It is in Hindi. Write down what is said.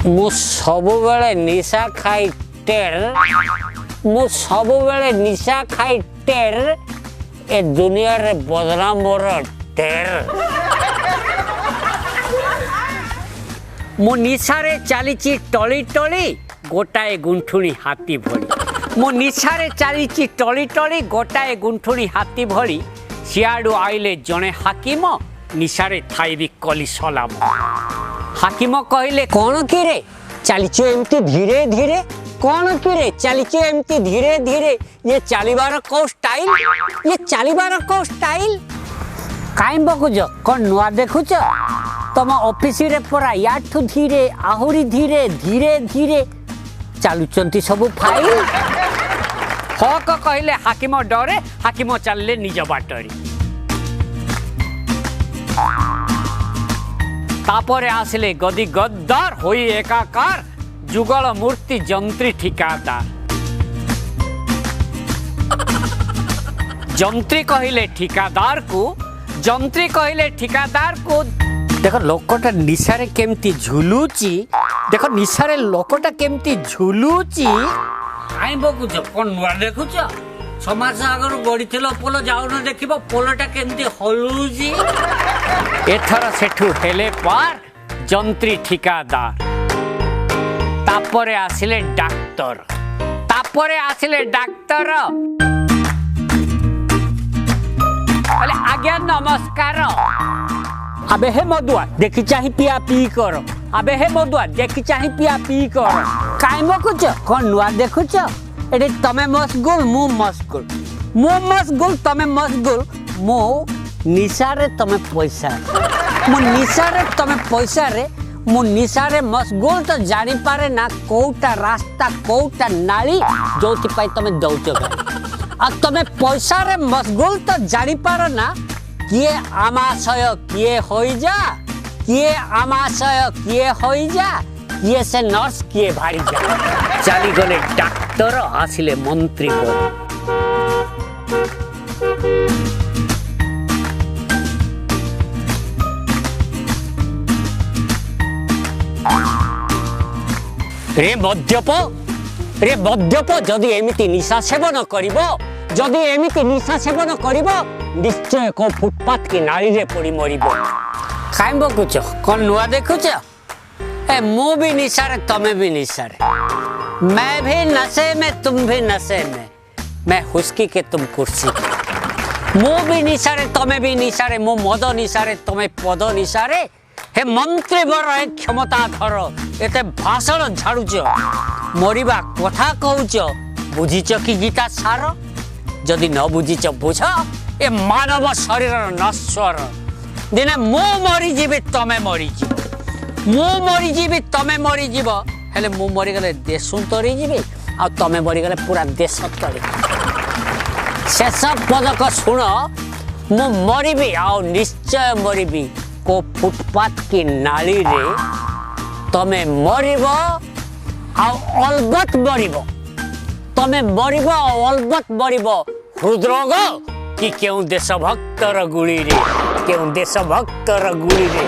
मु सबुबेले निशा खाई टेर मु सबुबेले निशा खाई टेर ए दुनिया रे बदनाम मोर टेर मु निशारे चलीची टली टली गोटाए गुंठुणी हाथी भली मु निशारे चलीची टली टली गोटाए गुंठुणी हाथी भली सियाडू आइले जणे हाकिम निशारे थाइबी कली सलाम हाकिम कहले कौन कि रे चलीचो एमती धीरे धीरे कौन कि रे चलीचो एमती धीरे धीरे ये चलीबार को स्टाइल ये चलीबार को स्टाइल काई बकुज कौन नुआ देखुच तम ऑफिस रे परा याठू धीरे आहुरी धीरे धीरे धीरे चालुचंती सब फाइल हक कहले हाकिम डरे हाकिम चलले निज बाटरी तापरे आसिले गदी गद्दार होई एकाकार जुगल मूर्ति जंत्री ठिकादार जंत्री कहले ठिकादार को देख लोकटा निशारे केमती झुलुची देख निशारे लोकटा केमती झुलुची आई बकुच कोन नुआ देखुच समाज आगर गड़ीथिलो पोलो जाउन देखिबो पोलोटा केमती हलुची एथर सेठू हेले पार जंत्री ठिकादार तापरे आसिले डाक्टर अरे आज्ञा नमस्कार अबे हे मधुआ देखी चाही पिया पी कर अबे हे मधुआ देखी चाही पिया पी कर काई मकुच कोन नुआ देखुच एडी तमे मशगुल तमे मशगुल मो निशारे तमे पैसा रे मु निशारे मशगुल तो जानी पारे ना कोटा रास्ता कोटा नाली जोथि पाई तमे दौच आ तमे पैसा रे मशगुल तो जानी पारो ना किए आमाशय किए होई जा किए से नर्स किए भारी जा चली गले डाक्टर आसिले मंत्री रे मद्यप जदि एमिति निशा सेवन करिबो निश्चय को फुटपाथ की नाली रे पड़ी मरिबो खाइम बकुच कोन नुआ देखुच ए मु भी निशारे तमे भी निशारे मैं भी नशे में तुम भी नशे में मैं हुस्की के तुम कुर्सी मु भी निशारे तमे भी निशारे मु मद निशारे तमे पद निशारे हे मंत्री बर क्षमता धर एते भाषण झाड़ुच मरिबा कथा कहूच बुझीच कि गीता सार जदि न बुझीच बुझ ए मानव शरीर नश्वर दिने मु मरीजी तमे मरीजी हेले मु मरीगले देश तरीजी आ तमे मरीगले पूरा देश तरी शेष पदक शुण मु मरीबी आ निश्चय मरीबी को फुटपाथ की नाली रे तमे मरीब आ अलबत मरीब तमे मरीब आ अलबत मरीब हृदरोग कि क्यों देशभक्तर गुड़ी रे क्यों देशभक्तर गुड़ी रे